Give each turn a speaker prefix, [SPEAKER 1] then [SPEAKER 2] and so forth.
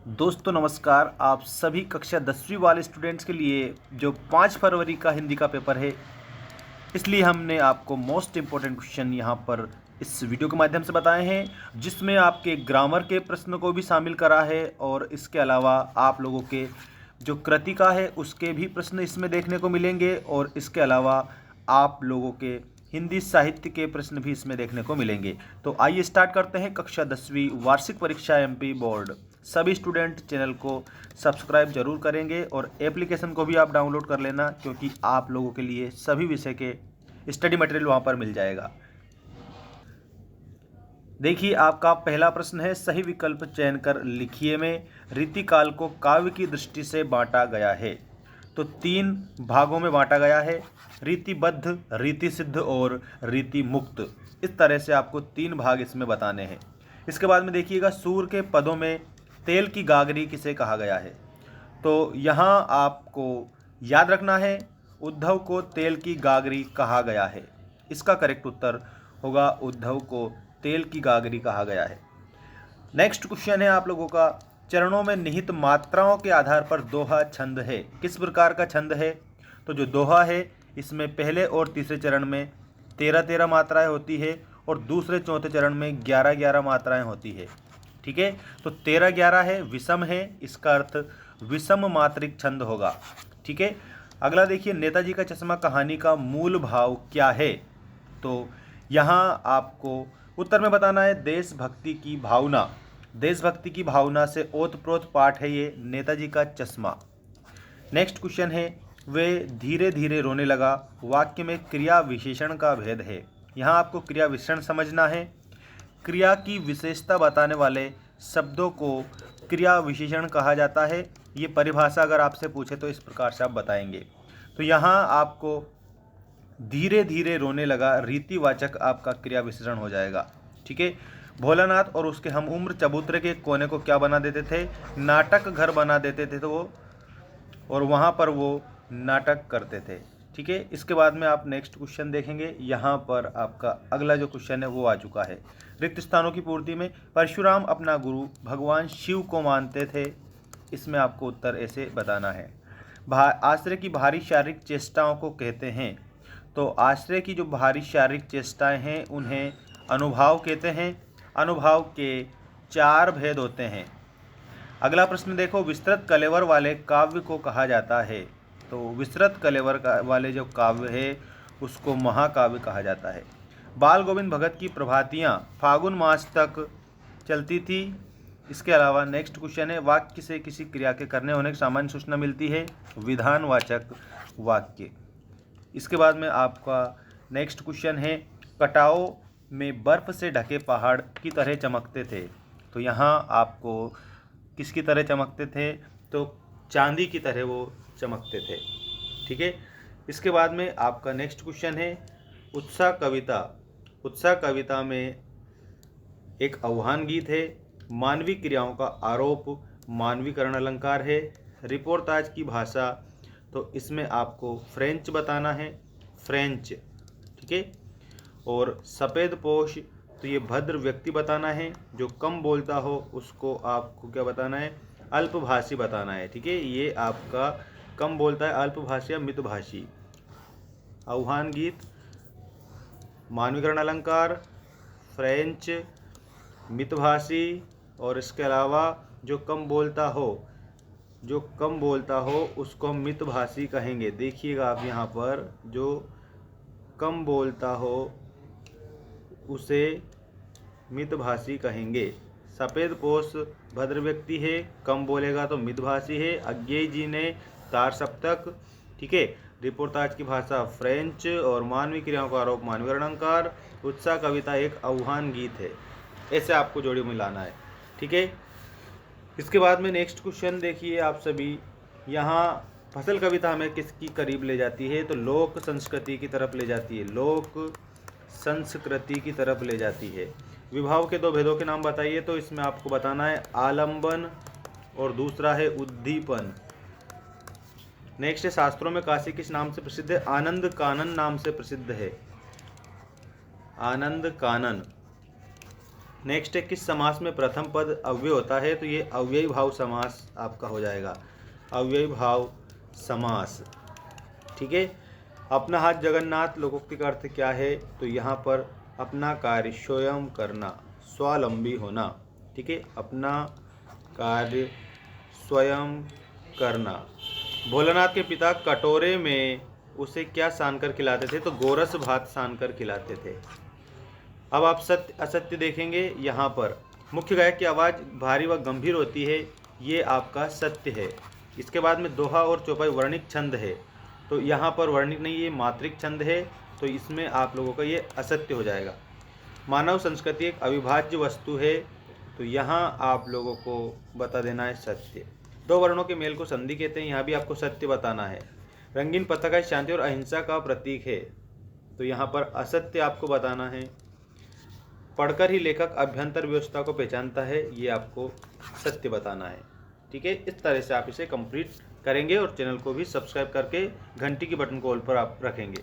[SPEAKER 1] दोस्तों नमस्कार। आप सभी कक्षा 10वीं वाले स्टूडेंट्स के लिए जो 5 फरवरी का हिंदी का पेपर है, इसलिए हमने आपको मोस्ट इम्पोर्टेंट क्वेश्चन यहाँ पर इस वीडियो के माध्यम से बताए हैं, जिसमें आपके ग्रामर के प्रश्न को भी शामिल करा है और इसके अलावा आप लोगों के जो कृतिका है उसके भी प्रश्न इसमें देखने को मिलेंगे और इसके अलावा आप लोगों के हिंदी साहित्य के प्रश्न भी इसमें देखने को मिलेंगे। तो आइए स्टार्ट करते हैं कक्षा 10वीं वार्षिक परीक्षा एमपी बोर्ड। सभी स्टूडेंट चैनल को सब्सक्राइब जरूर करेंगे और एप्लीकेशन को भी आप डाउनलोड कर लेना, क्योंकि आप लोगों के लिए सभी विषय के स्टडी मटेरियल वहाँ पर मिल जाएगा। देखिए, आपका पहला प्रश्न है, सही विकल्प चयन कर लिखिए में रीतिकाल को काव्य की दृष्टि से बांटा गया है। तो 3 भागों में बांटा गया है, रीतिबद्ध, रीति सिद्ध और रीति मुक्त। इस तरह से आपको 3 भाग इसमें बताने हैं। इसके बाद में देखिएगा, सूर के पदों में तेल की गागरी किसे कहा गया है। तो यहाँ आपको याद रखना है, उद्धव को तेल की गागरी कहा गया है। इसका करेक्ट उत्तर होगा उद्धव को तेल की गागरी कहा गया है। नेक्स्ट क्वेश्चन है आप लोगों का, चरणों में निहित मात्राओं के आधार पर दोहा छंद है। किस प्रकार का छंद है? तो जो दोहा है इसमें पहले और तीसरे चरण में 13-13 मात्राएं होती है और दूसरे चौथे चरण में 11-11 मात्राएं होती है। ठीक है, तो 13-11 है, विषम है, इसका अर्थ विषम मात्रिक छंद होगा। ठीक है, अगला देखिए, नेताजी का चश्मा कहानी का मूल भाव क्या है। तो यहाँ आपको उत्तर में बताना है देशभक्ति की भावना। देशभक्ति की भावना से ओतप्रोत पाठ है ये नेताजी का चश्मा। नेक्स्ट क्वेश्चन है, वे धीरे धीरे रोने लगा, वाक्य में क्रिया विशेषण का भेद है। यहाँ आपको क्रिया विशेषण समझना है। क्रिया की विशेषता बताने वाले शब्दों को क्रिया विशेषण कहा जाता है। ये परिभाषा अगर आपसे पूछे तो इस प्रकार से आप बताएंगे। तो यहाँ आपको धीरे धीरे रोने लगा रीतिवाचक आपका क्रिया विशेषण हो जाएगा। ठीक है, भोलानाथ और उसके हम उम्र चबूतरे के कोने को क्या बना देते थे? नाटक घर बना देते थे तो वो, और वहाँ पर वो नाटक करते थे। ठीक है, इसके बाद में आप नेक्स्ट क्वेश्चन देखेंगे। यहाँ पर आपका अगला जो क्वेश्चन है वो आ चुका है, रिक्त स्थानों की पूर्ति में परशुराम अपना गुरु भगवान शिव को मानते थे। इसमें आपको उत्तर ऐसे बताना है। आश्रय की भारी शारीरिक चेष्टाओं को कहते हैं। तो आश्रय की जो भारी शारीरिक चेष्टाएं हैं उन्हें अनुभाव कहते हैं। अनुभाव के 4 भेद होते हैं। अगला प्रश्न देखो, विस्तृत कलेवर वाले काव्य को कहा जाता है। तो विस्तृत कलेवर वाले जो काव्य है उसको महाकाव्य कहा जाता है। बाल गोविंद भगत की प्रभातियाँ फागुन मास तक चलती थी। इसके अलावा नेक्स्ट क्वेश्चन है, वाक्य से किसी क्रिया के करने होने की सामान्य सूचना मिलती है, विधानवाचक वाक्य। इसके बाद में आपका नेक्स्ट क्वेश्चन है, कटाओ में बर्फ से ढके पहाड़ की तरह चमकते थे। तो यहाँ आपको किसकी तरह चमकते थे? तो चांदी की तरह वो चमकते थे। ठीक है, इसके बाद में आपका नेक्स्ट क्वेश्चन है, उत्साह कविता। उत्साह कविता में एक आह्वान गीत है, मानवीय क्रियाओं का आरोप मानवीकरण अलंकार है, रिपोर्टाज की भाषा। तो इसमें आपको फ्रेंच बताना है, फ्रेंच। ठीक है, और सफ़ेद पोश, तो ये भद्र व्यक्ति बताना है, जो कम बोलता हो उसको आपको क्या बताना है? अल्पभाषी बताना है। ठीक है, ये आपका कम बोलता है, अल्पभाषी या मितभाषी। आह्वान गीत, मानवीकरण अलंकार, फ्रेंच, मितभाषी, और इसके अलावा जो कम बोलता हो उसको हम मितभाषी कहेंगे। देखिएगा आप यहाँ पर, जो कम बोलता हो उसे मितभाषी कहेंगे। सफ़ेद पोश भद्र व्यक्ति है, कम बोलेगा तो मितभाषी है। अज्ञेय जी ने तार सप्तक। ठीक है, रिपोर्टाज की भाषा फ्रेंच, और मानवीय क्रियाओं का आरोप मानवीकरण अलंकार। उत्साह कविता एक आह्वान गीत है। ऐसे आपको जोड़ी मिलाना है। ठीक है, इसके बाद में नेक्स्ट क्वेश्चन देखिए आप सभी। यहाँ फसल कविता हमें किसकी करीब ले जाती है? तो लोक संस्कृति की तरफ ले जाती है, लोक संस्कृति की तरफ ले जाती है। विभाव के 2 भेदों के नाम बताइए। तो इसमें आपको बताना है आलंबन और दूसरा है उद्दीपन। नेक्स्ट है, शास्त्रों में काशी किस नाम से प्रसिद्ध है? आनंद कानन नाम से प्रसिद्ध है, आनंद कानन। नेक्स्ट है किस समास में प्रथम पद अव्यय होता है, तो ये अव्ययी भाव समास आपका हो जाएगा, अव्ययी भाव समास। ठीक है। अपना हाथ जगन्नाथ लोकोक्ति का अर्थ क्या है, तो यहाँ पर अपना कार्य स्वयं करना, स्वावलंबी होना। ठीक है, अपना कार्य स्वयं करना। भोलानाथ के पिता कटोरे में उसे क्या सान कर खिलाते थे, तो गोरस भात सान कर खिलाते थे। अब आप सत्य असत्य देखेंगे। यहाँ पर मुख्य गायक की आवाज़ भारी व गंभीर होती है, ये आपका सत्य है। इसके बाद में दोहा और चौपाई वर्णिक छंद है, तो यहाँ पर वर्णिक नहीं, ये मात्रिक छंद है, तो इसमें आप लोगों का ये असत्य हो जाएगा। मानव संस्कृति एक अविभाज्य वस्तु है, तो यहाँ आप लोगों को बता देना है सत्य। दो वर्णों के मेल को संधि कहते हैं, यहाँ भी आपको सत्य बताना है। रंगीन पताका शांति और अहिंसा का प्रतीक है, तो यहाँ पर असत्य आपको बताना है। पढ़कर ही लेखक अभ्यंतर व्यवस्था को पहचानता है, ये आपको सत्य बताना है। ठीक है, इस तरह से आप इसे कंप्लीट करेंगे और चैनल को भी सब्सक्राइब करके घंटी की बटन को ऑल पर आप रखेंगे।